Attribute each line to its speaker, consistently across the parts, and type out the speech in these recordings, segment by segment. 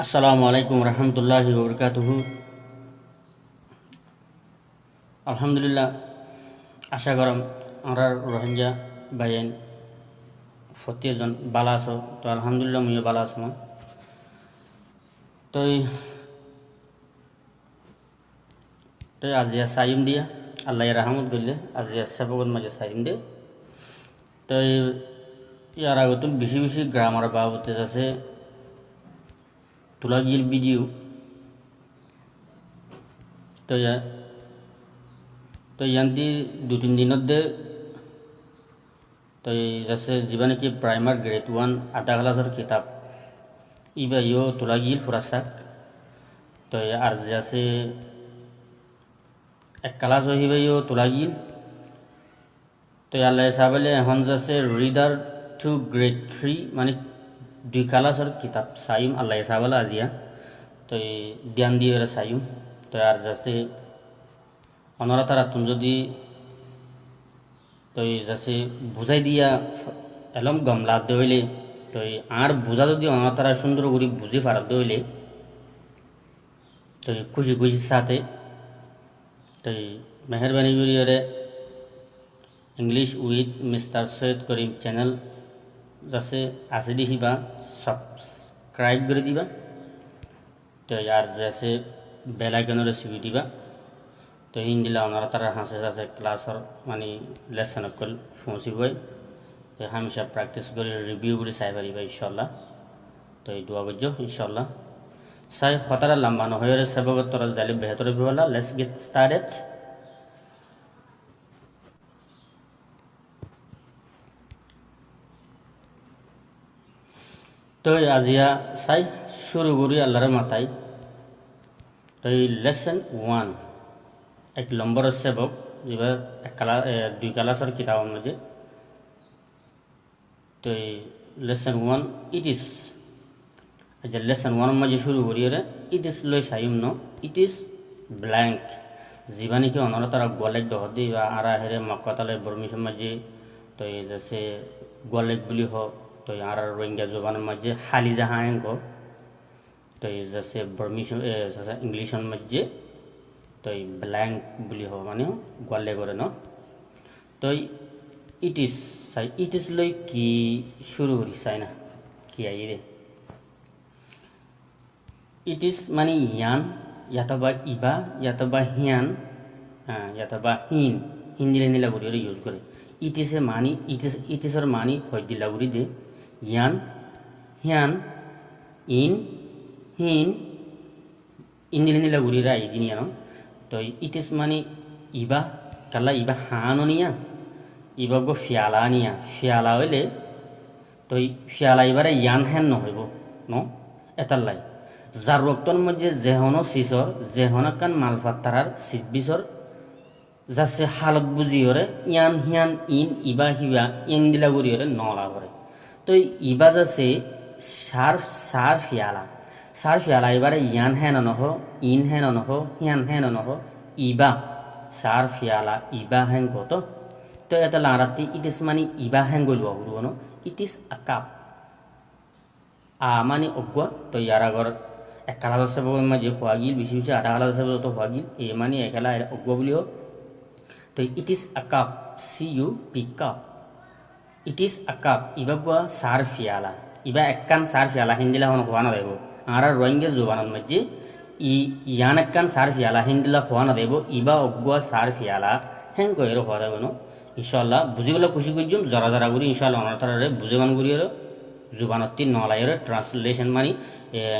Speaker 1: আসসালামু আলাইকুম রহমতুল্লাহি ওবরকাতুহু। আলহামদুলিল্লাহ, আশা করম আমরা রোহিঙ্গা বাইন প্রত্যেকজন বালা আছো। তো আলহামদুলিল্লাহ মুইও বালা আছো। তো তো আজিয়া সাইম দিয়া আল্লাহ রাহমত করলে আজিয়া সেবকত মাঝে সাইম দে। তো ইয়ার আগত বেশি বেশি গ্রামার বাবতে আছে তোলা গিল ভিডিও। তো তো ইয়ান্তি 2-3 দিনত দে তো যাচ্ছে যিবা নাকি প্রাইমার গ্রেড 1 আধা ক্লাসের কিতাব ইবা ইও তোলা গিল ফুরাসাক। তো আর যে আছে এক ক্লাস হইবা ইও তোলা গিল। তো আল্লাহ সাবালে এখন যাচ্ছে রিডার টু গ্রেড 3 মানে 2 ক্লাসের কিতাব সাইম আল্লাহ সাবালে আজিয়া। তো ধ্যান দিয়ে ওরা সাইম। তো আর যাচ্ছে অনরা তারা তুমি যদি তো যাচ্ছে বুঝাই দিয়া এলম গমলা দইলে তো আর বুঝা যদি অনরা তারা সুন্দর করে বুঝে পারা দইলে তো খুশি খুশির সাথে তো মেহরবানি করি ওরে English with mister Syed Karim channel যাচ্ছে আছে দেখিবা সাবস্ক্রাইব করে দিবা। তো আর যাচ্ছে বেল আইকনের রেসিপি দিবা। তো হিন্দিলা ওনারা তারা হাসে হাসে ক্লাসর মানে লেসন অকল পৌঁছিবই। তো হামেশা প্র্যাকটিস করে রিভিউ করে চাই পারিবা ইনশাল্লাহ। তো এই দোয়া করছো ইনশাল্লাহ চাই হতারা লম্বা নহয় সেবকত তোরা জালি বেহতর বিবলা। Let's get started. তো আজিয়া চাই শুরু করি আল্লাহর মাথায়। তো এই লেসন 1 এক নম্বর সেবক এবার 2 ক্লাসের কিতাবের মধ্যে। তো এই লেসন 1 ইট ইজ আচ্ছা লেসন 1 মাঝে শুরু করি রে ইট ইজ লই সাইম ন ইট ইজ ব্ল্যাঙ্ক যিবা নাকি অনরা তারা গোয়ালেক দহ দি বা আরা হেরে মক্কাতালে বর্মিশন মাঝে। তো এই যাচ্ছে গোয়ালেক বুলি হ তো আর রোহিঙ্গা জবানের মাঝে হালি জাহাং হ। তো এই যাচ্ছে বর্মিশন ইংলিশন মাঝে তো এই ব্ল্যাঙ্ক বুলি হ মানে গোয়ালে করে ন। তো ইট ইজ চাই ইট ইজ লই কি শুরু করি চাই না কি আই রে ইট ইজ মানে ইয়ান ইয়াতবা ইবা ইয়াতবা হিয়ান ইয়াতবা হিন হিন্দি নীলা করি ওরা ইউজ করে। ইট ইসে মানি ইট ইসর মানি হয় দিলা করি দে ইয়ান হিয়ান ইন হিন ইন্দি নীলা করি রা এই দিন ইয়ানো। তো ইট ইস মানে ইবা কালা ইবা হানো নিয়া ইবা গো ফিয়ালা নিয়া ফিয়ালা হইলে তো ফিয়ালা এবারে ইয়ান হ্যান নহইব ন এটার লাই যার রক্তর মধ্যে যেহনো শিশর যেহন কান মালফাত্তারার সিদ্বিসর যাচ্ছে হালত বুঝি হরে ইয়ান হিয়ান ইন ইবা হিবা ইং দিলা করি হরে নলা করে। তো ইবা যাচ্ছে সার ফিয়ালা এবারে ইয়ান হ্যান নহ ইন হ্যান নহ হিয়ান হ্যান নহ ইবা সার ফিয়ালা ইবা হ্যাং কত। তো এটা লারাতি ইট ইস মানে ইবা হ্যাং গইল ন ইট ইস আ কাপ মানে অজ্ঞ। তো ইয়ার আগর এক কালার সেবকের মাঝে হওয়া গিল বেশি বেশি আধা কালার সেবক তো হওয়া গিল এ মানে একেলা অজ্ঞ বুলি হোক। তো it is a cup CUP cup it is a cup ইবা গোয়া সার ফিয়ালা ইবা একখান সার ফিয়ালা হিন্দিলা হন হওয়া না দেব আর রোহিঙ্গা জোবানের মাঝে ইয়ান একখান সার ফিয়ালা হিন্দিলা হওয়া না দেব ইবা অজ্ঞা সার ফিয়ালা হ্যাং কয়ের হওয়া দেব ন ইনশাল্লাহ বুঝি গেলে খুশি করছুম জরা জরা করি ইনশাল্লাহ অনার বুঝেবান করি জুবানত্তি নলাইয়ের ট্রান্সলেশন মানে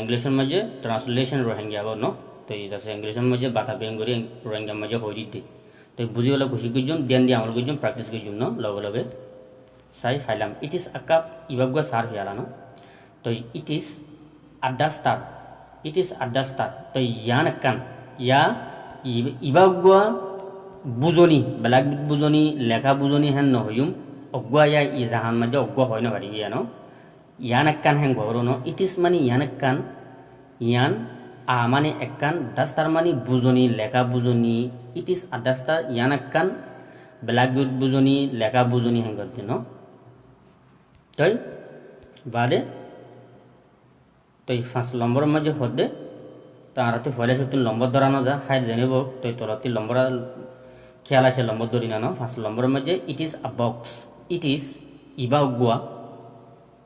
Speaker 1: ইংলিশের মাঝে ট্রান্সলেশন রোহিঙ্গা ন। তো এই আছে ইংলিশের মাঝে বাতা বেঙ্গরি রোহিঙ্গার মাঝে হয়ে দিতে। তো বুঝি গেলে খুশি করছুম ধ্যান দিয়ে আমল করছুম প্র্যাকটিস করছুম ন লগে লগে চাই ফাইলাম। ইট is a cup ইবাগুয়া sir Fiala ন। তো ইট ইস আড্ডা স্টার ইট ইস আড্ডা স্টার। তো ইয়ান কান ইয়া ইবাগুয়া বুজনি বেলাক বুজনি লেখা বুজনি হেন নহয়ুম অজ্ঞা ইয়া ই জাহান মাঝে অজ্ঞ হয় না পারি ইয়া ন ইয়ান একখান হ্যাং গর ন ইট ইস মানে ইয়ান একখান ইয়ান মানে একখান দাস্তার মানে বুজনি লেখা বুজনি ইট ইস আ দাস্তার ইয়ান একখান বেলাক বুজনি লেখা বুজনি হ্যাং করতে ন। তাই বাদে তো 5 নম্বরের মাঝে হদে তো আরতে ফলে সত্যি নম্বর ধরানো যা হাই জানিব তো তলতি নম্বর খেয়াল আছে নম্বর ধরি না 5 নম্বরের মাঝে it is a box it is ইবা গুয়া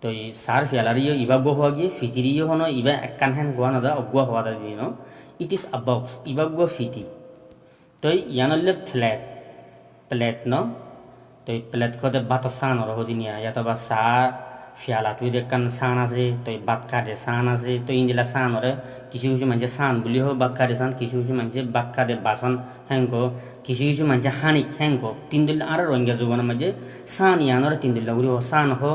Speaker 1: তো সার ফেলারিও ইবা গো হওয়া গিয়ে ফিটিরিও হনো ইবা একখান হ্যান গোয়া না দা অগুয়া হওয়া দা দিন ইট ইজ আ বক্স ইবা গো ফিটি তো ইয়ানলে ফ্ল্যাট প্লেট তো প্লেট খতে বাত সান আর হদিনিয়া ইয়াতো বা সা ফিয়ালা তুই দেখান সান আছে তো বাত কাটে সান আছে তো ইন্দিলা সান ওরে কিছু কিছু মানুষে সান বলি হোক বাত কাটে সান কিছু কিছু মানুষে বাত কাটে বাসন হ্যাঙ্কো কিছু কিছু মানুষে হানিক হ্যাঙ্কো তিন দিল্লা আর রঙিয়া জোবানোর মাঝে সান ইয়ানোরে তিন দিল্লা উড়ি সান হো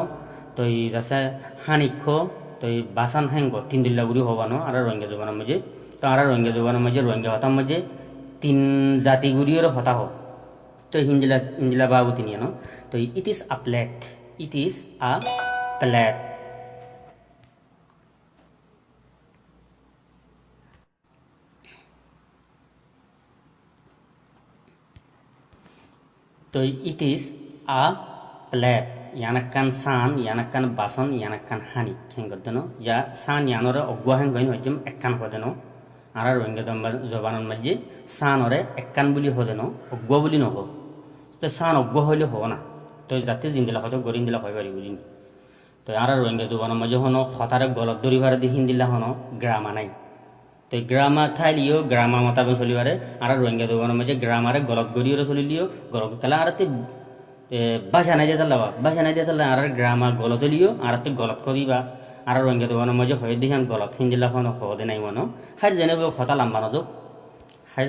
Speaker 1: তো যাচ্ছে হানিক হো তো বাসন হ্যাঙ্কো তিন দিল্লা উড়ি হবানো আর রঙিয়া জোবানোর মাঝে তো আর রঙিয়া জোবানোর মাঝে রঙিয়া হতার মাঝে তিন জাতি গুড়িওর হতা হোক তো হিন্দিলা বাবু তিনি তো ইট is a plate it is a plate তো ইট ইজ আ প্লেট ইয়ানাক্কান সান ইয়ানাক্কান বাসন ইয়ানাক্কান হানি হেঙ্গদেনো ইয়া সান ইয়ানরে অগুয়া হেঙ্গইন হইজম একখান হদেনো আর রোহিঙ্গা জবানের মাঝে সানরে একখান বুলি হদেনো অগুয়া বুলি নহ তো সান অগুয়া হইলে হব না তো যাতে জিন্দিলা হয়তো গরিন দিলা হয় পারি বুঝিনি তো আর রোহিঙ্গা জবানের মাঝে হনো হতারে গলত দরিবারে দি হিন্দিলা হনো গ্রামা নাই তো গ্রামা থাইলিও গ্রামা মতাবে চলিবারে আর রোহিঙ্গা জবানের মাঝে গ্রামারে গলত গড়িয়ে চলিলিও গলত খেলা আর বাসা নাই দিয়ে বাসা নাই দিয়ে আর গ্রামা গলত লিও আর গলত করিবা আর রোহিঙ্গা জবানের মাঝে হয়ে দিহান গলত হিন্দিলা হনো হদে নাই মনো হাই যেনে হতা লাম্বানো যোগ হাই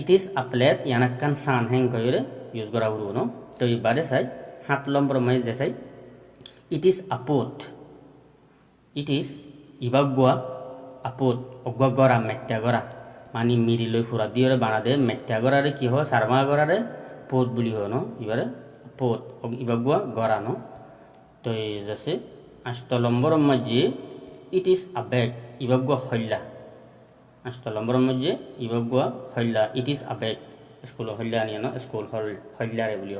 Speaker 1: ইট ইজ আ প্লেট ইয়ানাক্কান সান হ্যাং করে ইউজ করা উড়ব তো বাদে চাই 7 নম্বর মাঝে যে চাই it is a pot it is ইবাগুয়া আপদ অগুয়া গড়া মেট্টা গড়া মানে মিরি লই ফুরা দিয়ে বানা দে মেট্টা গড়ারে কি হয় সারমা গড়ারে পোত বুলি হয় এবারে পোত ইবাগুয়া গড়া তো যাচ্ছে 8 নম্বর মাঝে ইট ইজ আ ব্যাগ ইবাগুয়া হল্লা 8 নম্বর মাঝে ইবাগুয়া হল্লা it is a bag school হল্লা নিয়ে স্কুল হল্লারে বুলি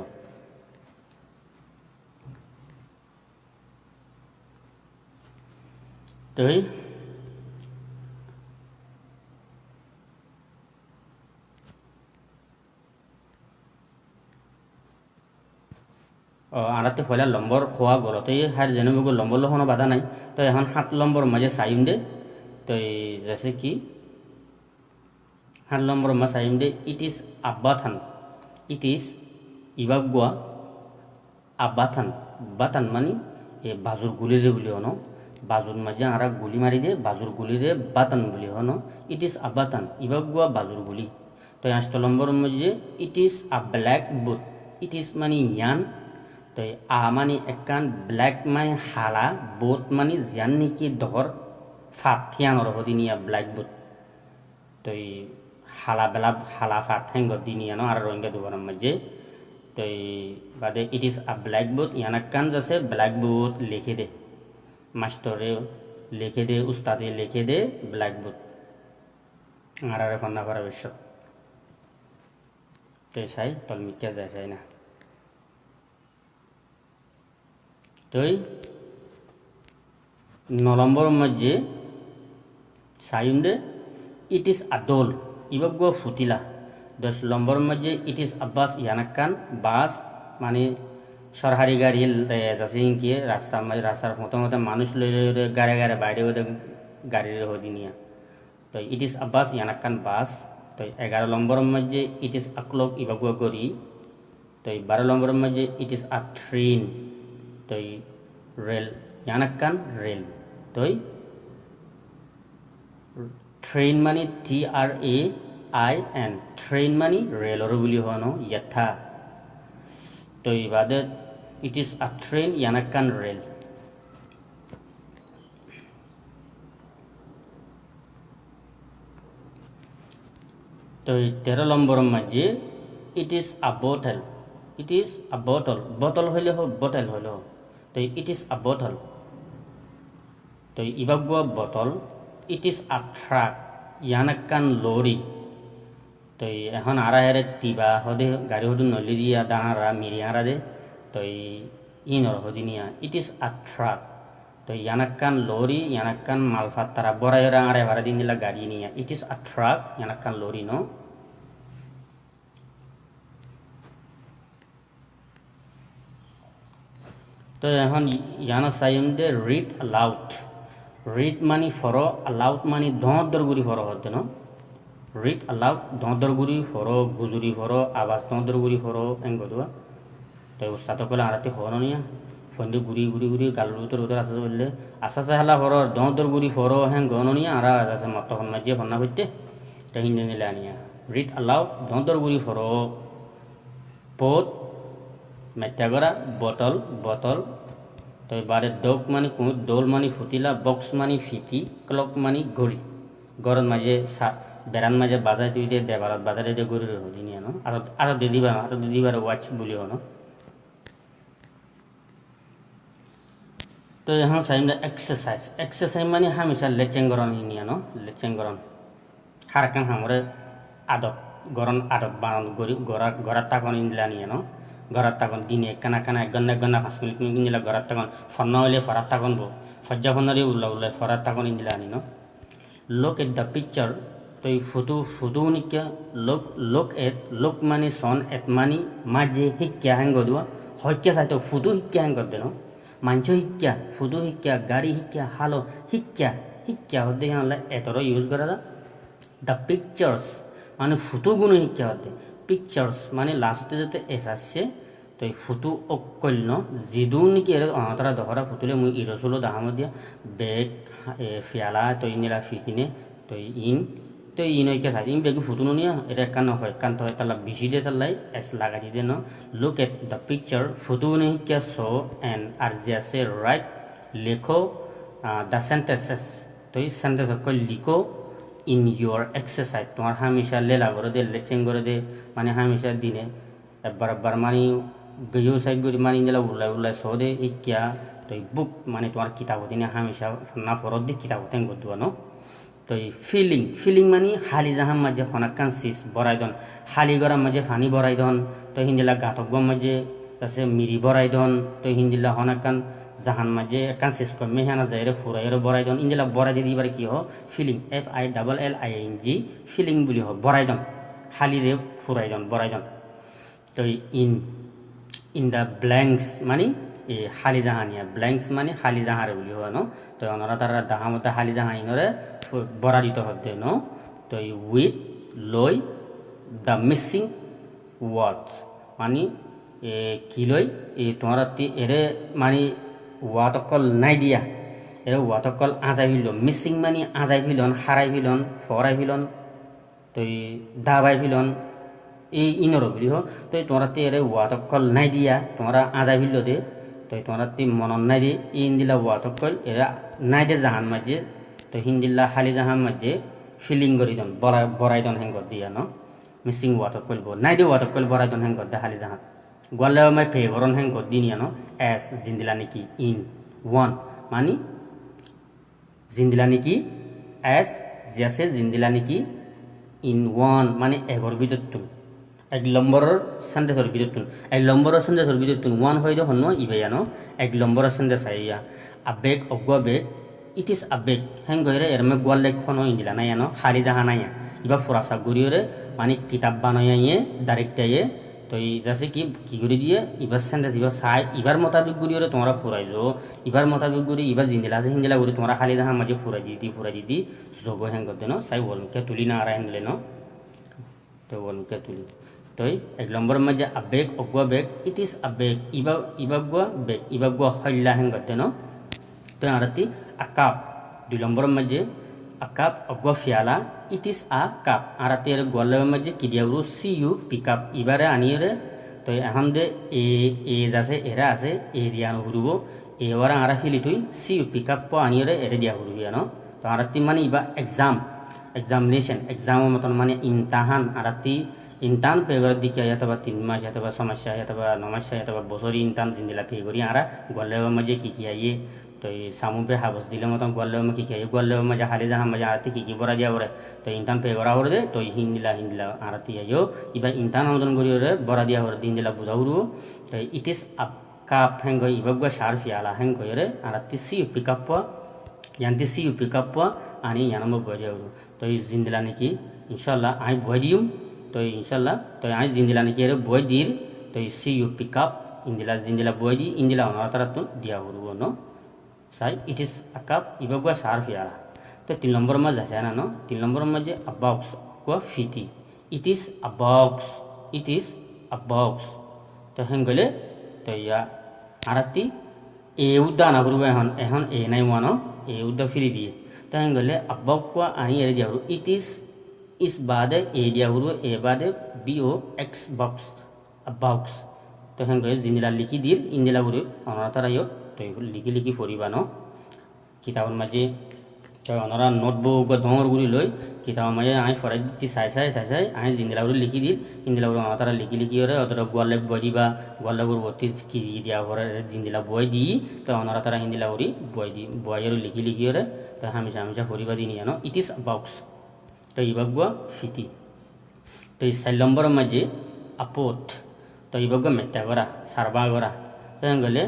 Speaker 1: তো আনাতে হইলা লম্বর খোয়া গলতে হার যেন লম্বর লহনো বাধা নাই তো এখন 7 নম্বর মাঝে চাইম দে তো যাচ্ছে কি 7 নম্বর মাঝে চাইম দে ইট ইজ আব্বাথান ইট ইজ ইবাগুয়া আব্বাথান বাতান মানে এ বাজুর গুলি যে বলি হনো বাজুর মাঝে আর গুলি মারি দে বাজুর গুলি রে বাতান বলি হনো ইট ইজ আব্বাতান ইবাগুয়া বাজুর গুলি তো 8 নম্বর মাঝে it is a black boot it is মানে ইয়ান তো মানে একখান ব্ল্যাক মানে হালা বোট মানে জিয়ান নাকি দহর ফাথিয়ানোর হদিনিয়া ব্ল্যাক বুট তো হালা বেলা হালা ফাথেঙ্গ দিনিয়ানো আর রোহিঙ্গা দুবারের মাঝে তো বাদে ইট ইজ আ ব্ল্যাক বুট ইয়ান একখান যাচ্ছে ব্ল্যাক বুট লিখে দে মাস্টরে লিখে দে উস্তাদে লিখে দে ব্ল্যাক বুট আর ফান্না করা বিশ্ব তো চাই তলমিকা যায় চাই না তো 9 নম্বর মাঝে সাইম দে ইট ইজ আদোল ইবাগুয়া ফুটিলা 10 নম্বর মাঝে ইট ইজ আব্বাস ইয়ানাক্কান বাস মানে সরকারি গাড়ি যাচ্ছে কি রাস্তার মতো মানুষ লই গাড়ে গাড়ে বাইরে ওদের গাড়ির হদিনিয়া তো ইট ইজ আব্বাস ইয়ানাক্কান বাস তো 11 নম্বর মাঝে ইট ইজ আকলক ইবাগুয়া গড়ি তো 12 নম্বর মাঝে ইট ইজ আ ট্রেন তো রেল ইয়ানাক্কান রেল তো ট্রেন মানে TRAIN ট্রেন মানে রেলর বুলি হনো ইয়থা তো বাদে ইট ইজ আ ট্রেন ইয়ানাক্কান রেল তো 13 নম্বর মাঝে ইট ইজ আ বোতল ইট ইজ আ বোতল বোতল হইলে হোক বোতল হইলে হোক তো ইট ইজ আ বোতল তো ইবাগুয়া বোতল ইট ইজ আ ট্রাক ইয়ানাক্কান লরি তো এখন আরা হেরে তিবা হদে গাড়ি হদু নলি দিয়া দানারা মিরিয়ারা দে তো ইনর হদিনিয়া ইট ইজ আ ট্রাক তো yanakkan lori yanakkan malfattara borai orang are bara din dila gari niya. It is a truck yanakkan lori no. তো এখন ইয়ানা সাইম দে রিড অ্যালাউড রিড মানি ফরো অ্যালাউড মানি দর গুরি ফরো হতে ন রিড অ্যালাউড দর গুরি ফরো গুজুরি ফরো আওয়াজ দর গুরি ফরো এং গদুয়া তো উস্তাদ কলে আরাতে হনো নিয়া ফন্দি গুরি গুরি গুরি গালুর উতর আসা বললে আসা হালা ফরো দর গুরি ফরো হেং গনো নিয়া আরা আছে মত হন মাঝে হন্না হইতে তো হিন্দে নিলা নিয়া রিড অ্যালাউড দর গুরি ফরো পোত মেটাগরা বটল বটল তো এবারে ডগ মানে দোল মানে ফুটিলা বক্স মানে ফিতি ক্লক মানে ঘড়ি গরম মাঝে বেড়ান মাঝে বাজার তুই দিয়ে দেবারত বাজারে দিয়ে গড়ি হদি নিয়ে আরো দিদিবার ওয়াচ বলি হনো তো এখন চাইম এক্সারসাইজ মানে হামেশা লেচেঙ্গরণ নিয়ে লেচেঙ্গরণ হারকান হামরে আদত গরম আদত বানান গড়ার তাকন ইনলা নিয়ে গড়ার তখন দিনে কানা কানা এক ঘন্টা 5 মিনিট ইন্দিলা গড়ার তখন ফন্ন হইলে ফরার তখন বো সজ্জা ফন্নারি উল্লাই ফরার তখন ইন্দিলা আনি লোক এট দ্য পিকচার তো এই ফুটু নিকা লোক মানে সন এট মানি মাঝে শিক্ষা হেঙ্গ দোয়া হত্যা চাইতো ফুটু শিক্ষা হেঙ্গ দে মাঞ্চ শিক্ষা ফুটু শিক্ষা গাড়ি শিক্ষা হালো শিক্ষা হতে হলে এতর ইউজ করা দ্য পিকচার্স মানে ফুটু গুণ শিক্ষা হতে পিকচার্স মানে লাস্টে যাতে এস আসছে তো এই ফুটু অকল্য যিদু নাকি তারা দহরা ফুটুলে মুই ইরসুলো দাহাম দিয়া বেগ ফিয়ালা তো ইনিলা ফিটিনে তো ইনকে চাই ইন বেগ ফুটুনো নিয়া এটা কান হয় কান্ত হয় তালা বেশি দিয়ে তালাই এস লাগাই দিয়ে লুক এট দ্য পিকচার ফুটু নিকা শো এন্ড আর যে আছে রাইট লেখো দ্য সেন্টেন্সেস তো এই সেন্টেন্স অকল লিখো in your exercise তোমার হামেশা লেলা করে দে লেচেং করে দে মানে হামেশা দিনে একবার মানে গিয়েও সাইড করে মানে ইন্দলা উল্লাই সো দে ইকিয়া তো এই বুক মানে তোমার কিতাব দিনে হামেশা না ফরত দি কিতাব তেন করতে ন তো এই ফিলিং মানে হালি জাহাম মাঝে হনাকান সিস বড়াই দন হালি গরম মাঝে ফানি বড়াই দন তো হিন্দিলা গাঁতক মাঝে আছে মিরি বড়াই দন তো হিন্দিলা হনাকান জাহান মাঝে একান শেষ কর মেহানা যায় ফুরাইয়ের বড়াই দন ইন্দিলা বড়াই দিয়ে দিবার কি ফিলিং FILLING ফিলিং বলি বড়াই দন হালিরে ফুরাই দন বড়াই দন তো ইন দ্য ব্ল্যাঙ্কস মানে এই হালি জাহানিয়া ব্ল্যাঙ্কস মানে হালি জাহারে বলি তো ওনারা তারা দাহামতে হালি জাহা ইনরে বড়া দিতে হবে তো উইথ লই দ্য মিসিং ওয়ার্ডস মানে কি লই তোমার এরে মানে ওয়াতকল নাই দিয়া এর ওয়াতকল আজাই ফিল মিসিং মানে আজাই ফিলন হারাই ফিলন ফরাই ফিলন তো দাবাই ফিলন এই ইনর বলি তো তোমরা এর ওয়াতকল নাই দিয়া তোমরা আজাই ফিল দে তো তোমরা মনন নাই দিয়ে ইন দিলা ওয়াতকল এরা নাই দে জাহান মাঝে তো হিন্দিল্লা হালি জাহান মাঝে ফিলিং করি দন বড়াই দন হেঙ্গর দিয়া মিসিং ওয়াতকল নাই দে ওয়াতকল বড়াই দন হেঙ্গর দে হালি জাহান গোয়ালে মাই ফেভরন হেঙ্গর দিনিয়া এস জিন্দিলা নাকি ইন ওয়ান মানে জিন্দিলা নাকি এস জেসে জিন্দিলা নাকি ইন ওয়ান মানে এগর ভিতর তুন এক নম্বরের সেন্টেন্সের ভিতর তুন এক নম্বরের সেন্টেন্সের ভিতর তুন ওয়ান হয়ে যখন ইবেয়ানো এক নম্বরের সেন্টেন্স আইয়া আবেগ অগুয়া বেগ ইট ইস আবেগ হেং গইরে এরমে গোয়াল লেখন ইন্দিলা নাই হারি জাহা নাই ইবা ফুরাসা গুড়িয়ে মানে কিতাব বানাইয়ে ডাইরেক্ট আইয়ে তো যাচ্ছে কি করে দিয়ে এবার সেন্টেন্স এবার চাই এবার মোতাবিক গুড়ি তোমরা ফুরাই যো এবার মোতাবিক গুড়ি এবার জিন্দিলা আছে হিন্দিলা গুড়ি তোমরা খালি দেখা মাঝে ফুরাই দিতি যোগ হ্যাং করতে চাই বলকে তুলি না আর হ্যাংলে তো বলকে তুলি তো এক নম্বরের মাঝে আবেগ অগুয়া বেগ ইট ইস আবেগ ইবাগুয়া বেগ ইবাগুয়া হল্লা হ্যাং করতে তো আরতি আকাপ 2 নম্বরের মাঝে আকাপ অগুয়া Fiala it is a cup আর তের গোয়ালের মাঝে কি দিয়া CU পিক আপ এবারে আনিয়ে তো এখন দে আছে এরা আছে এ দিয়া ঘুরব এবারে আরা ফিলি তুই CU পিক আপ আনিয়ে এরে দিয়া ঘুরবি তো আর মানে ইবা এক্সামিনেশন এক্সামের মতন মানে ইমতাহান আর ইনতান পেগর দিকে অথবা 3 মাস অথবা সমস্যা অথবা 9 মাস অথবা বছরই ইনতান জিন্দিলা পে করি আর গোয়ালের মাঝে কি আইয়ে তো সামু পে হাবস দিলে মতন গোয়ালের কি আইয়ে গোয়ালের মাঝে হালি জাহান মাঝে আরতি কি বড়া দিয়া বলে তো ইনতান পে করা হরে তো হিন্দিলা আরতি আইও ইবা ইনতান আমদন করি বড়া দিয়া হরে দিনদিলা বুঝাউরু তো it is a akap henggo ibagwa sharfi ala henggo yore arati si pikapwa yanti si pikapwa ani yanamo bojauru to jindila niki inshallah ai boidium to inshallah to ai jindila niki re boidir to si pikap indila jindila boidi indila onatara tu dia huru no sai it is akap ibagwa sharfi ala तो 3 number में जैसे ना no 3 number में जे a box को fiti it is a box तो हेंगले तो या आरती ए उद्दा ना गुरु ehon ए नहीं वानो ए उद्दा फिरी दिए तो हेंगले a box को आनी ये जाऊँ it is बादे ए दिया गुरु ए बादे box box a box तो हेंगले जिंदला लिखी दिर इंदला गुरु अनाथरा यो तो लिखी फोरी बानो किताब में जे तो अनरा नोटबुक को धोर गुरी लोई किताब में आई फराई ती साई आई जिंदला गुरु लिखी दी इंदला गुरु अनाथरा लिखी और अदर ग्वाले बॉडी बा ग्वाले गुरु वती की दिया और जिंदला बॉय दी तो अनाथरा इंदला गुरु बॉय लिखी और तो हमेशा फोरी बा दी नहीं जानो इट इज अ बॉक्स तो इबगवा फिती तो इस साइड नंबर में जे अपोत तो इबगवा मेट्टा गरा सारबा गरा तो हंगले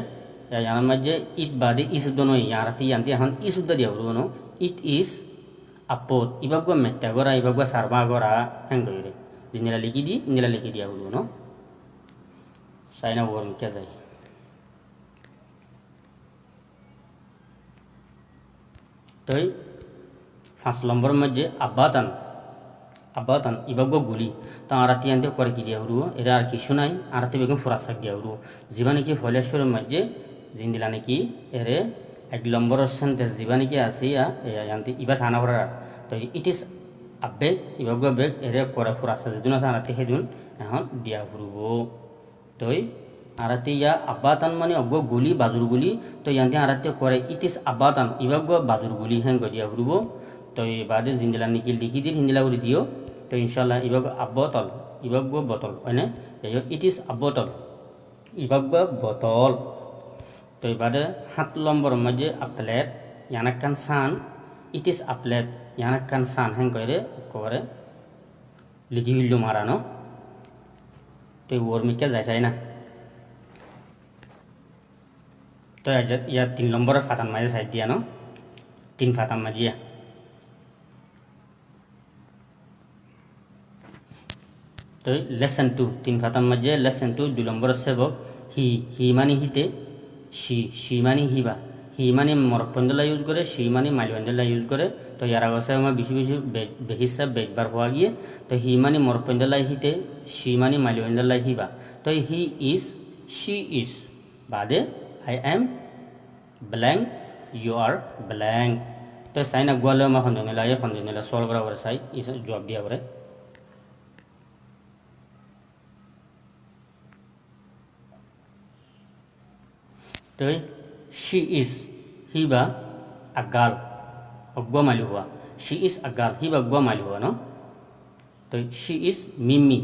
Speaker 1: याना में जे इट बादे इस दोनों यारती यांती हन इस उद्दा दिया गुरु no it is a pot ibagwa metta gora ibagwa sarba gora hengoire jinila liki dia hulu no saina wor kya jai toy 5 number में जे abatan ibagwa guli ta arati ante kore ki dia hulu era ar ki shunai arati begum furasak dia hulu जीवन की फलेश्वर में जे जिंदला ने की ere एक lumbar sentence Jiwani के आसिया यांती इबा साना भरा तो इट इज अ बैग इबगवा बैग एरे कोरा फुरा सजुना सानाते हेदुन ehon dia हुरुबो तो आरती या अबातन माने अगो गुली बाजुर गुली तो यांती आरती कोरे इट इज अबातन इबगवा बाजुर गुली हेंगो dia हुरुबो तो बादे जिंदला निकिल लिखि दी हिंदला उरि दियो तो इंशाल्लाह इबगवा अबोतल इबगवा बोतल ओने इट इज अ बोतल इबगवा बोतल तो इबादे 7 नंबर में जे अपलेट यानकन सान इट इज अपलेट यानकन सान हें कोरे लिखी हुई मारा नो तो वो में क्या जाए ना तो या 3 नंबर फातन में साइड दिया नो 3 फातन में जिया तो लेसन 2 3 फातन में जे लेसन 2 2 नंबर से वो ही मानी हिते शी मानी ही मानी मरपंडला यूज करे शी मानी मालवंडला यूज करे तो यारा गसा में बिशु बेहिस्सा बेजबार हुआ गए तो ही मानी मरपंडला हिते शी मानी मालवंडला हिबा तो ही इज शी इज बादे I am blank you are blank तो साइन अगवाले में खंडनेला सॉल्व करा वर साइ इस जवाब दिया वर तो शी इज हिबा अगाल अगवा मालू हुआ शी इज अगाल हिबा अगवा मालू हुआ नो तो शी इज मिमी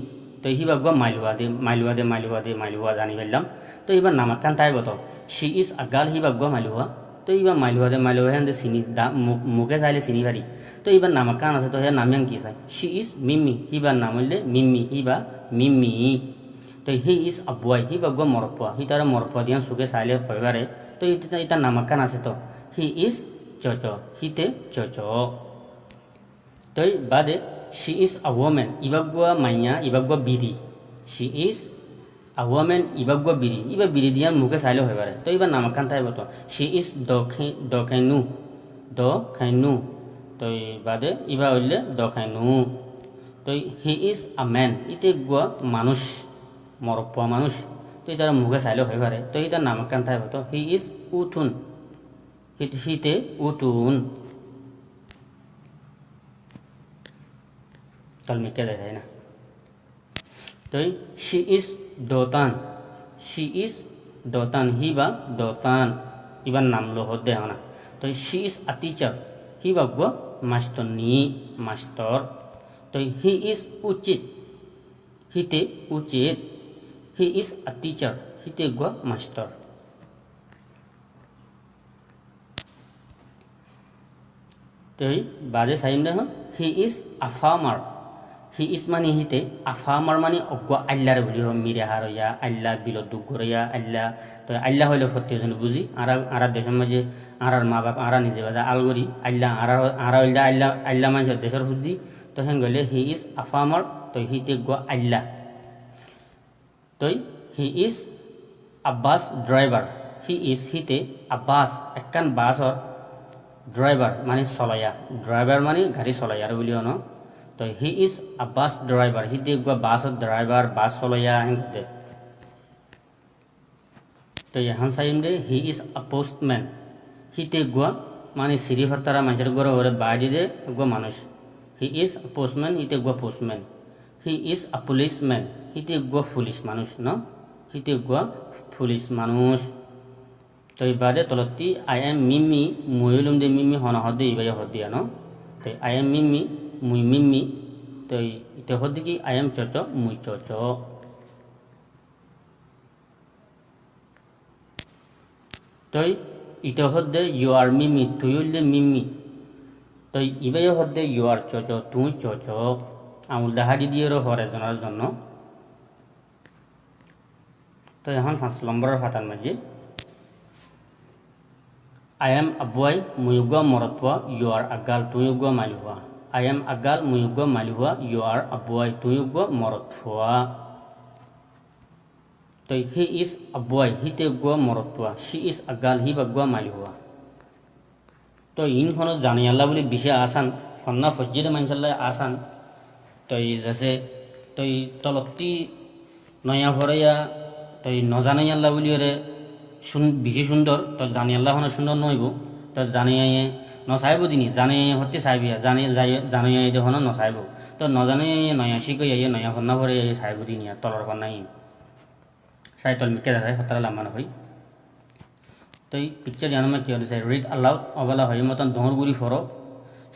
Speaker 1: तो हिबा अगवा मालुआ जानी बेलम तो हिबा नामकान ताई बताओ शी इज अगाल हिबा अगवा मालू हुआ तो हिबा मालुआ है सिनी मुके साइले सिनी भारी तो हिबा नामकान आसे तो है नाम्यांग की साइ शी इज मिमी हिबा नामले मिमी हिबा मिमी तो ही इज अ बॉय ही बगवा मरपा ही तारा मरपा दिया सुके साइले खयबारे तो इता नामकान आसे तो ही इज चोचो हिते चोचो तो बादे शी इज अ वुमेन इबगवा माइया इबगवा बिरी शी इज अ वुमेन इबगवा बिरी इबा बिरी दिया मुके साइले खयबारे तो इबा नामकान थाय बतो शी इज दखैनु तो बादे इबा हइले दखैनु तो ही इज अ मैन इते गवा मानुष मरपा मानुष तो इधर मुखे साइलो है बारे तो इधर नामकान था तो ही इज उथुन हिते उथुन कल में क्या है ना तो शी इज दोतान ही बा दोतान इबा नाम लो होते है ना तो शी इज अ टीचर ही बा गो मास्टर तो ही इज उचित हिते उचित he is a teacher हिते गो मास्टर तो बादे साइम दे he is a farmer he is মানে হিতে আফামার মানে অজ্ঞ আল্লাহর বলি হোক মিরে হারইয়া আল্লাহ বিলত দুঃখ গড়ইয়া আল্লাহ তো আল্লাহ হইলে প্রত্যেকজন বুঝি আর দেশের মাঝে আর মা বাপ আর নিজে বাজা আলগরি আল্লাহ আর আল্লাহ আল্লাহ আল্লাহ মানুষের দেশের বুদ্ধি তো হেন গেলে হি ইজ আফামার তো হিতে গ আল্লাহ তো he is Abbas driver he is হিতে আব্বাস একখান বাসর ড্রাইভার মানে চলাইয়া ড্রাইভার মানে গাড়ি চলাইয়ার বলি ন তো হি ইজ আ বাস ড্রাইভার হিতে গুয়া বাসর ড্রাইভার বাস চলাইয়া হেঁটে তো এখন চাইম দে হি ইজ আ পোস্টম্যান হিতে গুয়া মানে সিঁড়ি হত্যারা মানুষের ঘরে ঘরে বাড়ি দে গুয়া মানুষ হি ইজ আ পোস্টম্যান হিতে গুয়া postman he is a policeman হিতে গুয়া পুলিশ মানুষ ন হিতে গুয়া পুলিশ মানুষ তো এবারে তলতি আই এম মিমি মহিলুম দে মিমি হন হদে ইবাই হদিয়া ন তো আই এম মিমি মুই মিমি তো ইতে হদি কি আই এম চচ মুই চচ তো ইতে হদে ইউ আর মিমি তুই হইলে মিমি তো ইবাই হদে ইউ আর চচ তুই চচ আমুল দাহারি দিয়ে হরে জনার জন্য তো এখন 5 নম্বরের ফাতার মাঝে I am a boy muyugwa morotwa you are a girl tuyugwa malihwa I am a girl muyugwa malihwa you are a boy tuyugwa morotwa তো he is a boy hite gwa morotwa she is a girl hi bagwa malihwa তো in হনো জানি আল্লাহ বলে বিশে আসান সন্না ফজ্জিদে মানসাল্লাহ আসান তো যাসে তো তলতি নয়া ভরাইয়া তো নজানাই আল্লাহ বলি ওরে বেশি সুন্দর তো জানি আল্লাহ সুন্দর নইব তো জানি নচাইব দিনি জানি হতে চাইবিয়া জানি জানি দেখোন নচাইব তো নজানি নয়া শিখে নয়া ফন্না ভরে চাইব দিনি তলর ফন্নাই চাই তল মিকে যায় সত্তর লাম্বা নয় তো এই পিকচার জানো কি হচ্ছে রিড আলাউড অবলা হয় মতন দহর গুড়ি ফর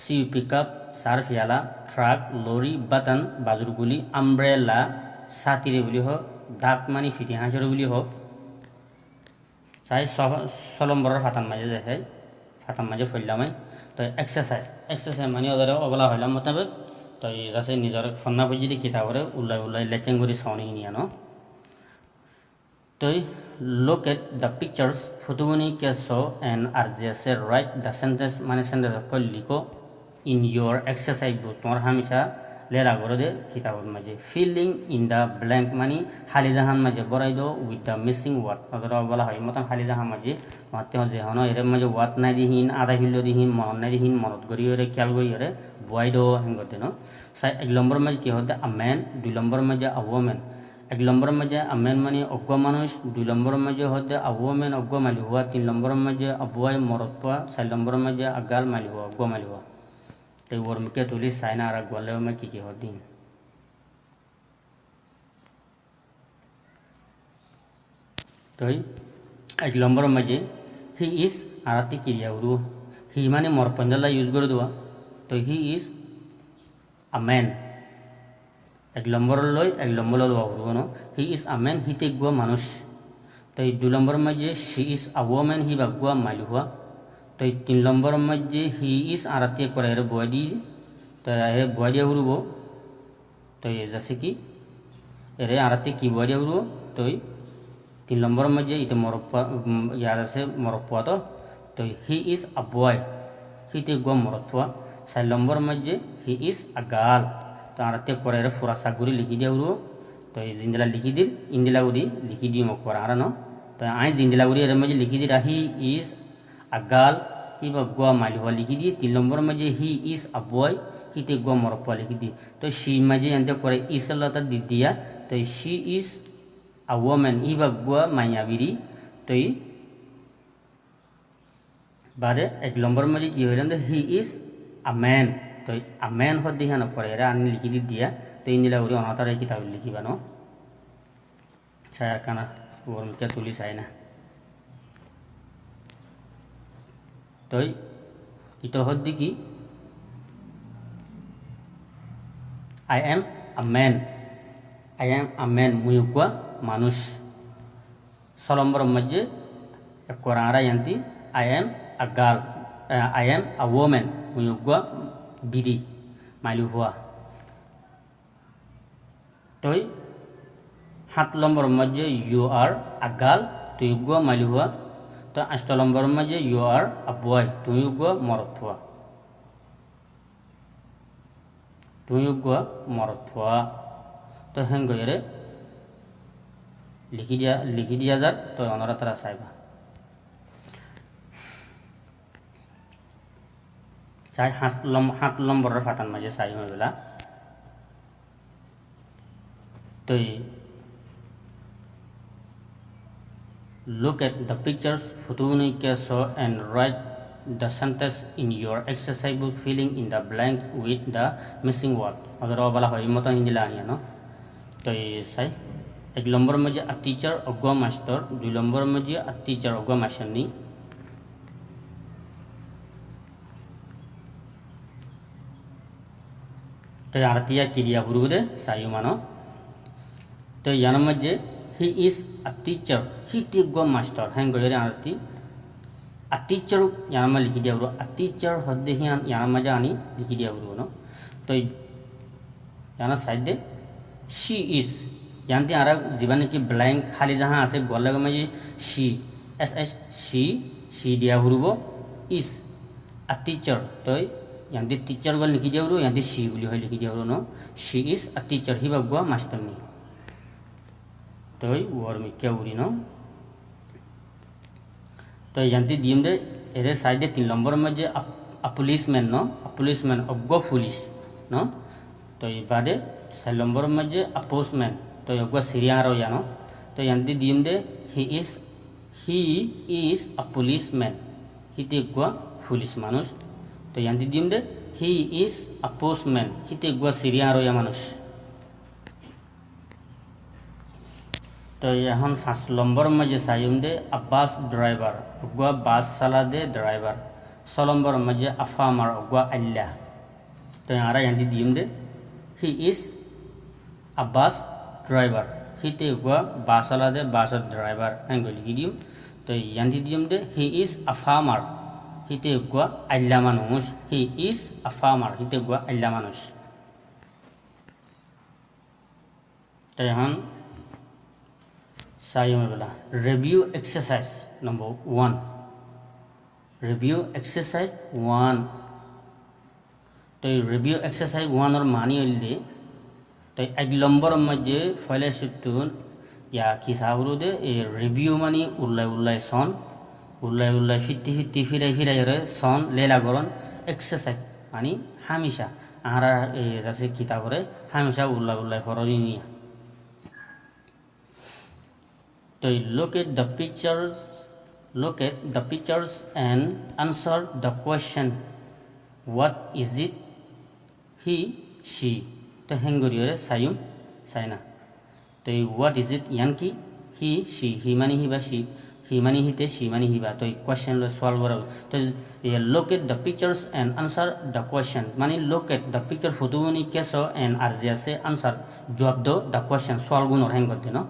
Speaker 1: সি পিক আপ সার্ফ ইয়ালা ট্রাক লরি বাতান বাজুরগুলি আমব্রেলা সাতিরে বুলি হোক ডাক মানি ফিটি হাঁসের বুলি হোক চাই 6 নম্বরের ফাতান মাঝে যাই ফাতান মাঝে ফেললাম তো এক্সারসাইজ মানে ওদের অবলা হইলাম মোতাবেক তো যাচ্ছে নিজের সন্না পর্যন্ত কিতাবরে উল্লাই লেচেং করে সাউনি নিয়ে আনো তো look at the pictures ফটোগুনি কে শো and আর জেসে রাইট দ্য সেন্টেন্স মানে সেন্টেন্স কল লিখো in your exercise book তোমার হামেশা লেরা করে দে কিতাবের মাঝে ফিলিং ইন দ্য ব্ল্যাঙ্ক মানে খালি জাহান মাঝে বরাই দো উইথ দ্য মিসিং ওয়ার্ড ওদের বলা হয় মতন খালি জাহান মাঝে মাতে যে হন এর মাঝে ওয়ার্ড নাই দিহীন আধা ফিল্ড দিহীন মন নাই দিহীন মনত গড়ি ওরে খেয়াল গড়ি ওরে বয়াই দো হেঙ্গতে ন 1 নম্বর মাঝে কি হতে আ ম্যান 2 নম্বর মাঝে আ ওমেন 1 নম্বর মাঝে আ ম্যান মানে অজ্ঞ মানুষ 2 নম্বর মাঝে হতে আ ওমেন অজ্ঞ মালি হওয়া 3 নম্বর মাঝে আ বয় মরত পাওয়া 4 নম্বর মাঝে আ গাল মালি হওয়া অজ্ঞ মালি হওয়া তো ওর মুখে তুলি সাইনা আর গলেও মে কি হদিন তো 1 নম্বর মাঝে হি ইজ আরাতি ক্রিয়া উরু হি মানে মর পঞ্জালা ইউজ করে দেওয়া তো হি ইজ আ ম্যান 1 নম্বর লই 1 নম্বর লওয়া উরু ন হি ইজ আ ম্যান হিতে গুয়া মানুষ তো 2 নম্বর মাঝে শি ইজ আ ওমেন হি বা গুয়া মালি হওয়া তো 3 নম্বর মাঝে হি ইজ আরাতি করে এর বডি তো এ বডি উরুব তো যাচ্ছে কি এর আরাতি কি বডি উরুব তো 3 নম্বর মাঝে ইতে মরপ্পা ইয়াদ আছে মরপ্পা তো হি ইজ আ বয় হিতে গুয়া মরপ্পা 4 নম্বর মাঝে হি ইজ আ গার্ল তো আরাতে পরে ফুরা সাগুরি লিখি দিয়ে উরু তো জিন্দিলা লিখি দিল ইন্দিলা উরি লিখি দিই মক পর আর ন তো আই জিন্দিলা উরি এর মাঝে লিখি দি হি ইজ আ গার্ল হি বা গুয়া মালি হওয়া লিখি দিয়ে 3 নম্বর মাঝে হি ইজ আ বয় হিতে গুয়া মরপ্পা লিখি দি তো সি মাঝে আনতে পরে ইস আল্লাহ দি দিয়া তো she is a woman iba gua mayabiri toi bade 1 নম্বর মাঝে কি হইলাম হি ইজ আ ম্যান তো আ ম্যান হদ দিহান পরে এরা আনি লিখি দি দিয়া তো ইন্দিলা উরি অনাতার কিতাব লিখিবা ন ছায়া কানা ওর মুখে তুলি চাই না তো ইতো হদ দি কি আই এম আ ম্যান মুয়ুকুয়া মানুষ 6 নম্বর মাঝে কোরআন আয়ান্তি I am a girl I am a woman মুয়ুকুয়া বিরি মাইলু হওয়া তই 7 নম্বর মাঝে ইউ আর আগাল তুই গো মালি হওয়া তো 8 নম্বর মাঝে ইউ আর আবুয়াই তুই গো মরত হওয়া তুই গো মরত হওয়া তো হেন গইরে লিখি দিয়া যার তো অনরা তারা চাইবা চাই 7 নম্বরের ফাটান মাঝে চাই হইলা তো look at the pictures photoni ke show and write the sentence in your exercise book filling in the blanks with the missing word अगर बला হয় মত হিন্দি লানিয়া no তো সাই 1 নম্বর মাঝে a teacher অগো মাস্টার 2 নম্বর মাঝে a teacher অগো মাস্টারনি তো আরতিয়া ক্রিয়া বুরুদে সাইও মানো তো ইয়ার মাঝে he is a teacher he te go master hang go yare arti a teacher yana ma likhi dia bro a teacher hodde hian yana ma jani likhi dia bro no to yana side de she is yanti ara jibane ki blank khali jaha ase golle ma je she ss she dia bro is a teacher to yanti teacher gol likhi dia bro yanti she boli hoy likhi dia bro no she is a teacher hi bagwa master ni तोय वर में क्या Uri no तो यंती दिम दे एरे साइड दे 3 number में जे अ पुलिसमैन नो अ पुलिसमैन अगो पुलिस नो तो ये बादे 6 नंबर में जे अ पोस्टमैन तो अगो सिरिया रो या नो तो यंती दिम दे ही इज अ पुलिसमैन ही ते गो पुलिस मानुष तो यंती दिम दे ही इज अ पोस्टमैन ही ते गो सिरिया रो या मानुष तो यहाँ 5 नंबर में जे सायुम दे अ बस ड्राइवर गो बस चला दे ड्राइवर 6 नंबर में जे अ फार्मर गो अल्लाह तो यहाँ यंती दिम दे he is a bus driver ही ते गो बस चला दे बस ड्राइवर एंगो लिखि दिम तो यंती दिम दे ही इज अ फार्मर ही ते गो अल्लाह मानुष ही इज अ फार्मर ही ते गो अल्लाह मानुष तो यहाँ साइम वाला review exercise number 1 review exercise 1 तो रिव्यू एक्सरसाइज 1 और मानी ले तो 1 नंबर में जे फैले सुतुन या किसाबरु दे रिव्यू मानी उल्लाई सन फिtti फिराई रे सन लेला गरन एक्सरसाइज मानी हमेशा आरा जैसे किताब रे हमेशा उल्लाई फरनी नहीं तो look at the pictures and answer the question what is it he she तो हेंगुरी रे सायुम साइना तो what is it यानी he she he मानी ही बा he मानी ही ते she मानी ही बा तो क्वेश्चन लो सॉल्व करो तो ये look at the pictures and answer the question मानी look at the picture photo नी कैसो and आरजे से आंसर जवाब दो the question सॉल्व गुन और हेंग करते नो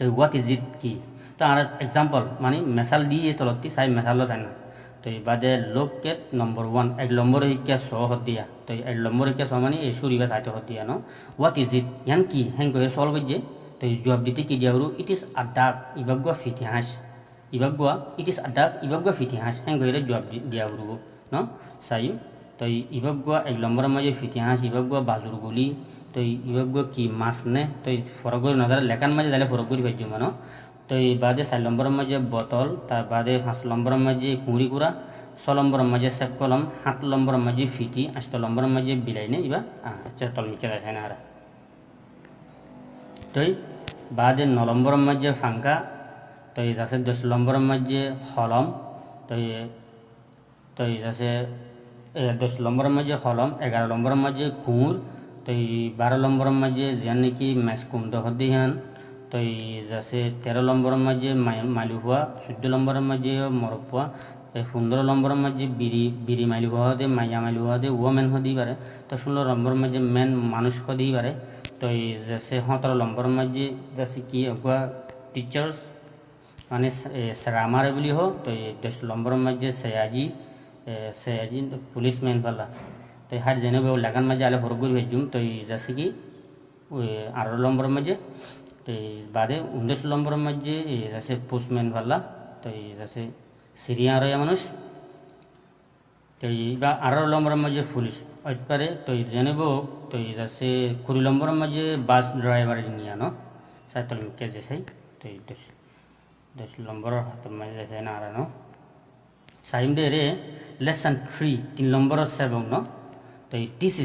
Speaker 1: तो व्हाट इज इट की तो आर एग्जांपल माने मिसाल दिए तो लत्ती साइ मिसाल लो जाना तो बादे लोक के नंबर 1 एक नंबर ही क्या सो हो दिया तो एक नंबर क्या सो माने ए सुरी बा साइट हो दिया नो व्हाट इज इट यान की हेंग को सॉल्व जे तो जवाब दिते की दियारो इट इज अ डाक इबगवा फितिहास इबगवा इट इज अ डाक इबगवा फितिहास हेंग को जवाब दियारो नो साइ तो इबगवा एक नंबर में जे फितिहास इबगवा बाजुर गुली तो इबगवा की मास ने तो फरगुर नजर लेखन में जाले फरगुर भेजु मानो तो बादे 4 नंबर में जे बोतल तार बादे 5 नंबर में जे कुड़ी कुरा 6 नंबर में जे सेप कलम 7 नंबर में जे फिती 8 नंबर में जे बिलाई ने इबा चटल मिके है ना तो बादे 9 नंबर में जे फांका तो जैसे 10 नंबर में जे हलम तो जैसे 10 नंबर में जे हलम 11 नंबर में जे कुर तो 12 नंबर में जे यानी कि मैस्कुम दो हदियान तो जैसे 13 नंबर में जे मालू हुआ 14 नंबर में जे मरपुआ 15 नंबर में जे बिरी मालू हुआ दे माया मालू हुआ दे वो मैन हो दी बारे तो 16 नंबर में जे मैन मानुष को दी बारे तो जैसे 17 नंबर में जे जैसे कि अगुआ टीचर्स माने सरामारे बोली हो तो 10 नंबर में जे सयाजी पुलिसमैन वाला तो हर जने वो लगन में जाले फरगुर भेजुम तो जैसे कि 18 নম্বরের মাঝে তো বাদে 19 নম্বরের মাঝে আছে পোস্টম্যান পাল্লা তো আছে সিরিয়া রয়া মানুষ তো বা 18 নম্বরের মাঝে পুলিশ পারে তো জানিব তো আছে 20 নম্বরের মাঝে বাস ড্রাইভার নিয়ে আনো সাইকেল মিকে যেসাই তো 10 নম্বরের হাতের মাঝে যেসাই না আরানো সাইম দে রে লেসন 3 নম্বরের 7 ন তো দিস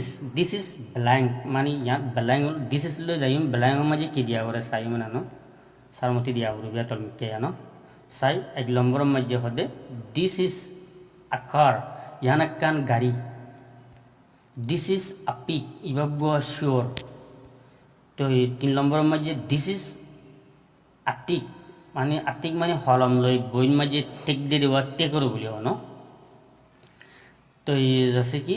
Speaker 1: ইজ ব্ল্যাঙ্ক মানে ইয়াত ব্ল্যাঙ্ক দিস ইজ লৈ যাইম ব্ল্যাঙ্ক মাঝে কি দিয়া করে সাইম আনো সারমতি দিয়া উড়িয়া তল মিকে আনো সাই 1 নম্বরের মাঝে হদে দিস ইজ আ কার ইয়ানাক্কান গাড়ি দিস ইজ আ পিক ইবাব শিওর তো 3 নম্বরের মাঝে দিস ইজ আতিক মানে হলম লই বইন মাঝে টেক দিয়ে দেওয়া টেকর বলি হন তো জেসে কি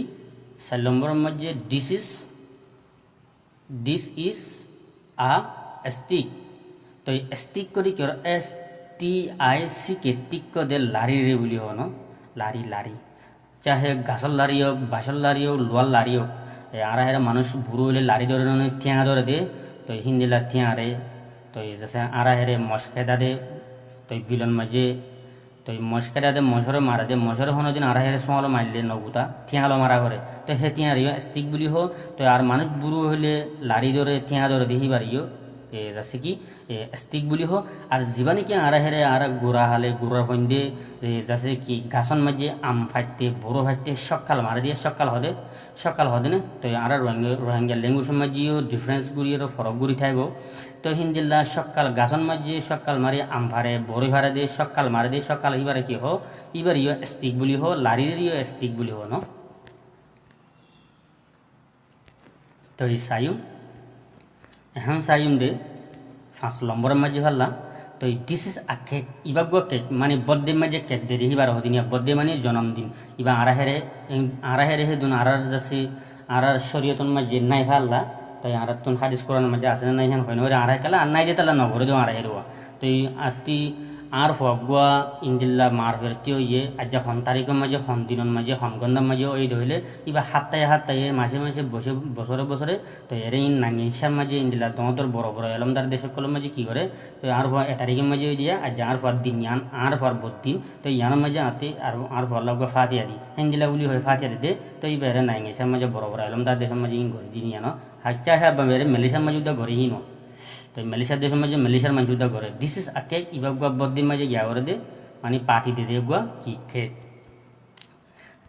Speaker 1: 4 নম্বরের মাঝে দিস ইজ আ স্টিক তো স্টিক করি কি STIC টিক দে লারি রে বলি হন লারি চাহে গাছর লারি হোক বাঁশর লারি হোক লোয়ার লারি হোক আরা হেরা মানুষ বুড়ো হলে লারি ধরে থিয়া ধরে দে তো হিন্দিলা থিয়া রে তো জেসে আরা হেরে মশকেদা দে তো বিলন মাঝে তো মশকেদা দে মশরে মারা দে মশরে হনো দিন আরা হেরে সোয়ালো মারলে নগুতা থিয়ালো মারা করে তো হে থিয়া রিও স্টিক বলি হো তো আর মানুষ বুড়ো হলে লারি ধরে থিয়া ধরে দেহি বাড়িও যাচ্ছে কি স্টিক বুলি হো আর জীবানি কি আরা হেরে আর গোড়া হালে গোড়ার হইন্দে যাচ্ছে কি গাছন মাঝে আম ফাইতে বড়ো ফাইতে সকাল মারা দিয়ে সকাল হদে না তো আর রোহিঙ্গা ল্যাঙ্গুয়েজ মাঝেও ডিফারেন্স গুড়িয়েরও ফরক গুড়ি থাকব তো হিন্দিল্লা সকাল গাছন মাঝে সকাল মারি আম ভারে বড়ি ভাড়া দিয়ে সকাল মারা দিয়ে সকাল ইবারে কি হো ইবার ইয়ে স্টিক বুলি হো লারির ইয়ে স্টিক বুলি হো ন তো এই সায়ুম এখন সাইম দে 5 নম্বরের মাঝে ভাল্লা তো this is a cake Iba go cake মানে বর্থডে মাঝে কেক দে হিবার হদিনিয়া বর্থডে মানে জন্মদিন ইবা আরা হেরে হে দুন আরার যাচ্ছে আরার শরীয়তন মাঝে নাই ভাল্লা তাই আরার তুন হাদিস কোরআন মাঝে আছে না হেন হয় না আরা কালা আর নাই যে তালা নগরে দেও আরা হেরুয়া তো এই আতি আর হগুয়া ইন্দিল্লা মার ফেরতি ইয়ে আজ হন তারিখের মাঝে হন দিনের মাঝে হন গন্ধার মাঝে ওই ধরলে ইবা হাত্তায় মাসে বছরে তো এর ইন নাঙ্গিসার মাঝে ইন্দিল্লা দমতর বড় এলমদার দেশকলের মাঝে কি করে তো আর হওয়া 1 তারিখের মাঝে দিয়া আজ আর হওয়ার দিন ইয়ান আর হওয়ার বদিন তো ইয়ানের মাঝে আতে আর হওয়ার লাগবে ফাতিয়া দি হিন্দিলা বলি হয় ফাতিয়া দিতে তো এই বেড়ে নাঙ্গিসার মাঝে বড় এলমদার দেশের মাঝে ইন ঘরে দিন ইয়ানো হাচ্চা হ্যাঁ বা বেড়ে মেলিসার মাঝে ঘরে হিনো তো মালয়েশিয়ার দেশের মাঝে মালয়েশিয়ার মানুষ উদা করে দিস ইজ আ কেক ইবা গুয়া বদ্দির মাঝে গিয়া করে দে মানে পাতি দে গুয়া কি কেক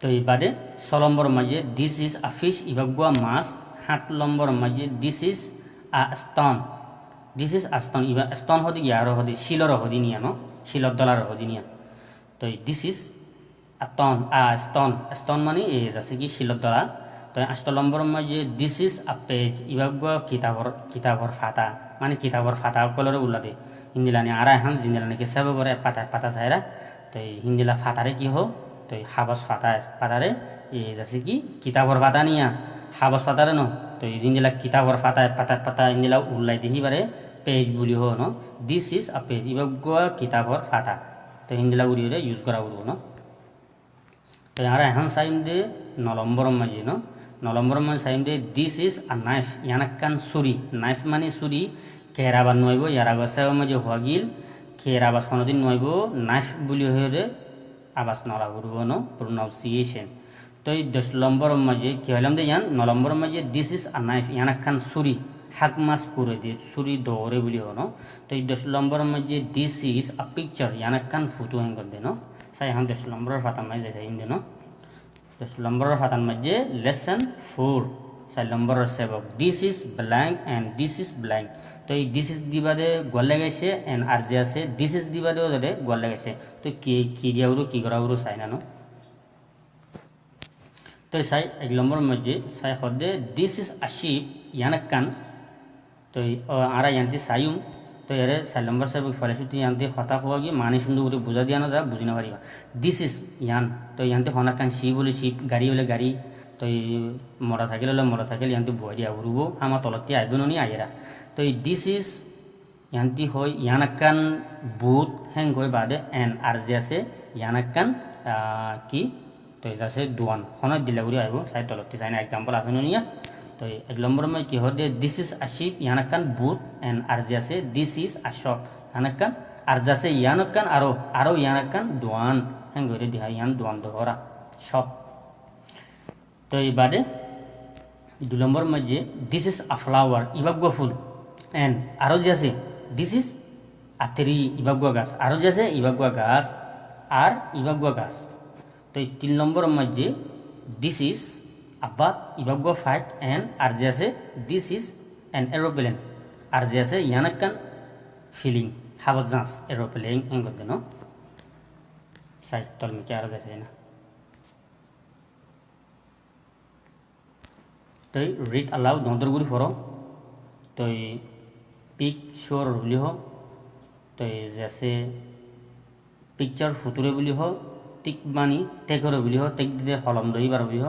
Speaker 1: তো এই বাদে 6 নম্বর মাঝে দিস ইজ আ ফিশ ইবা গুয়া মাছ 7 নম্বর মাঝে this is a stone Iba stone হদি গিয়া আর হদি শিলর হদি নিয়া ন শিলর ডলার হদি নিয়া তো দিস ইজ আ স্টোন মানে এই আছে কি শিলর ডলার তো 8 নম্বর মাঝে দিস ইজ আ পেজ ইবা গুয়া কিতাবর ফাতা মানে কিতাবর ফাতা কলরে উল্লাদে হিন্দিলানি আর এখন জিন্দিলানি কে সেব করে পাতা চাইরা তো হিন্দিলা ফাতারে কি হো তো হাবস ফাতারে এই যাচ্ছে কি কিতাবর ফাতা নিয়া হাবস ফাতারে ন তো হিন্দিলা কিতাবর পাতা হিন্দিলা উল্লাই দিহি বারে পেজ বুলি হো ন দিস ইজ আ পেজ ইবা গুয়া কিতাবর ফাতা তো হিন্দিলা উড়ি ইউজ করা উড়ব ন তো আর এখন সাইম দে 9 নম্বর মাঝে ন 9 নম্বর মাঝে সাইম দে দিস ইজ আ নাইফ ইয়ানাক্কান ছুরি নাইফ মানে ছুরি কেরাবাস নইব ইয়ার আবাসের মাঝে হগিল কেরাবাস কোনোদিন নইব নাইফ বুলি হয়ে আবাস নলা করব ন প্রোনাউন্সিয়েশন তো এই 10 নম্বর মাঝে কি হইলাম দে ইয়ান 9 নম্বর মাঝে দিস ইজ আ নাইফ ইয়ানাক্কান ছুরি হাক মাস করে দিয়ে ছুরি দৌড়ে বুলি হনো তো এই 10 নম্বর মাঝে দিস ইজ আ পিকচার ইয়ানাক্কান ফটো হেন করে দেন সাই এখন 10 নম্বরের ফাতান মাঝে যাই দেন 10 নম্বরের ফাতান মাঝে লেসন 4 4 নম্বরের সেবক this is blank and this is blank তো এই দিস ইজ দিবাদে গলে গেছে এন্ড আর যে আছে দিস ইজ দিবাদেও যাতে গলে গেছে তো কি দিয়াউরু কি করাউরু চাই না তো চাই 1 নম্বর মধ্যে চাই হদে দিস ইজ আ শিপ ইয়ানাক্কান তো আর ইয়ান্তি চাইম তো এর 4 নম্বর সাহেব ফলেসুতি ইয়ান্তি হতা হওয়া গিয়ে মানে সুন্দর করে বুঝা দিয়া না যা বুঝি না পারিবা দিস ইজ ইয়ান তো ইয়ান্তি হনাক্কান শিপ বলে শিপ গাড়ি হলে গাড়ি তো এই মোটর সাইকেল হলে মোটর সাইকেল ইয়ান্তি বই দিয়া উড়ব আমার তলতে আইব নি আইরা তো এই দিস ইজ ইয়ান্তি হয় ইয়ানাক্কান বুট হ্যাং হয়ে বাদে এন আর যে আছে ইয়ানাক্কান কি তো এই আছে দোয়ান হনত দিলে উড়ি আইব সাই তলতে চাই না এক্সাম্পল আছে নিয়া তো তো 1 নম্বর মাঝে কি হয় দিস ইজ আ শিপ ইয়ানাকান বুট এন্ড আর যে আছে দিস ইজ আ শপ ইয়ানাকান আর যাছে ইয়ানাকান আরো ইয়ানাকান দোয়ান হ্যাঁ গরে দিহা ইয়ান দোয়ান দহরা শপ তো এবারে 2 নম্বর মাঝে দিস ইজ আ ফ্লাওয়ার ইবাগুয়া ফুল এন্ড আরো যে আছে দিস ইজ আ ট্রি ইবাগুয়া গাছ আরো যে আছে ইবাগুয়া গাছ আর ইবাগুয়া গাছ তো 3 নম্বর মাঝে this is a bat ibagwa fact and আর যে আছে this is an aeroplane আর যে আছে ইয়ানাকান ফিলিং হাওয়াজাস এরোপ্লেন এঙ্গদ ন সাই তলমি কি আর যাচ্ছে না তই রিড अलाउ দন্তরগুলি ফরো তই পিক শোর বলি হ তই জেসে পিকচার ফুতুরে বলি হ টিক মানি টেকরে বুলি হ টেক দিতে হলম দহি বার বুলি হ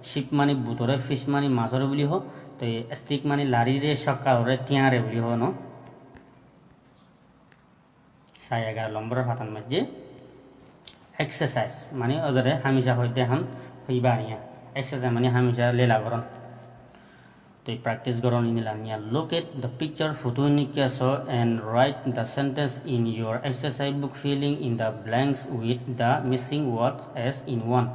Speaker 1: শিপ মানি বুতরে ফিশ মানি মাছরে বুলি হ তো স্টিক মানি লারিরে সকালরে তিয়ারে বুলি হ ন 11 নম্বরের হাতান মাঝে এক্সারসাইজ মানে ওদরে হামেশা হইতে হান হইবা নিয়া এক্সারসাইজ মানে হামেশা লেলা করন তো প্র্যাকটিস করন ইনিলা নিয়া look at the picture photo নিকা সো and write the sentence in your exercise book filling in the blanks with the missing words as in one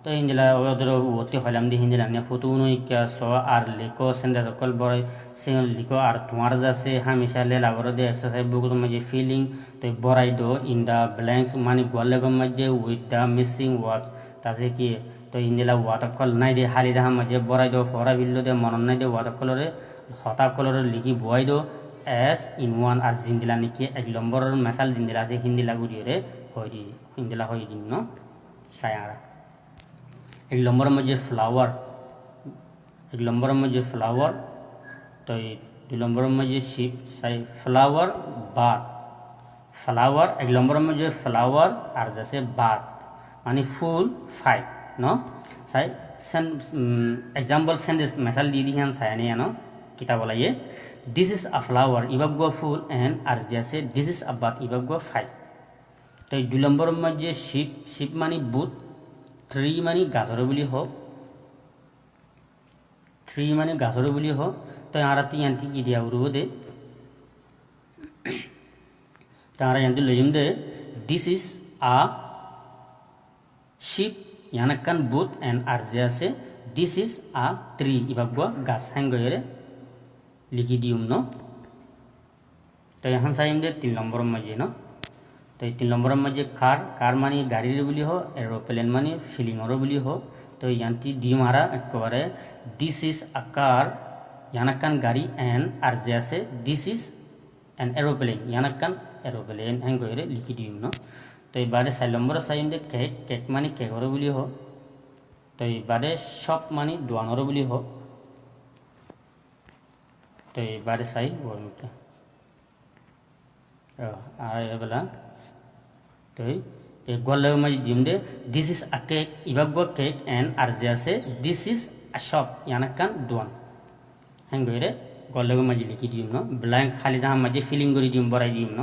Speaker 1: তো ইনিলা ওদরে ওতে হইলাম দি হিন্দিলা নিয়া ফটো নিকা সো আর লিখো সেন্টেন্স অকল বড় সেন লিখো আর তোমার যাচ্ছে হামেশা লেলা করো দে এক্সারসাইজ বুক মাঝে ফিলিং তো বড়াই দো ইন দ্য ব্ল্যাঙ্কস মানে গোয়ালেগম মাঝে উইথ দ্য মিসিং ওয়ার্ডস তাতে কি তো ইন্দিলা ওয়াটাকল নাই দে হালি দাহা মাঝে বড়াই দো ফরা বিল্লো দে মনন নাই দে ওয়াটাকলরে হতা কলরে লিখি বয় দো এস ইন ওয়ান আর জিন্দিলা নাকি 1 নম্বরের মেসাল জিন্দিলা আছে হিন্দিলা গুড়িয়ে হই দি হিন্দিলা হই দিন ন সায়ারা 1 নম্বরের মাঝে ফ্লাওয়ার 1 নম্বরের মাঝে ফ্লাওয়ার তো 2 নম্বরের মাঝে শিপ সাই ফ্লাওয়ার বাত ফ্লাওয়ার 1 নম্বরের মাঝে ফ্লাওয়ার আর যাচ্ছে বাত মানে ফুল five no sai example sentence mesal di dihan saya ne no kita bolaye this is a flower ibagwa full and ar jase this is a bat ibagwa five to 2 নম্বর মধ্যে sheep মানে boot 3 মানে গাজর বলি হোক 3 মানে গাজর বলি হোক তো আরাতি আন্টি কি দিয়া উরু দে তারা আন্টি লইম দে this is a sheep ইয়ানাকান বুথ এন্ড আর যে আছে দিস ইজ আ ট্রি ইবাগুয়া গাছ হ্যাঙ্গরে লিখি দিউম ন তো এখন সাইম দে 3 নম্বরের মাঝে ন তো 3 নম্বরের মাঝে কার মানে গাড়ির বলি হো এরোপ্লেন মানে ফিলিংর বলি হো তো ইয়ান্তি দিউম আরা একবারে দিস ইজ আ কার ইয়ানাকান গাড়ি এন্ড আর যে আছে দিস ইজ এন এরোপ্লেন ইয়ানাকান এরোপ্লেন হ্যাঙ্গরে লিখি দিউম ন তো এবারে 4 নম্বরের সাইম দে কেক মানে কেকর বলি হো তো এবারে শপ মানে দোয়ানর বলি হো তো এবারে সাই ওরমুকে আর এবেলা তো এই গোয়ালের মাঝে দিম দে দিস ইজ আ কেক ইবাগুয়া কেক এন্ড আর যে আছে দিস ইজ আ শপ ইয়ানাকান দোয়ান হ্যাঙ্গরে গোয়ালের মাঝে লিখি দিম ন ব্ল্যাঙ্ক খালি যাহা মাঝে ফিলিং করে দিম বড়াই দিম ন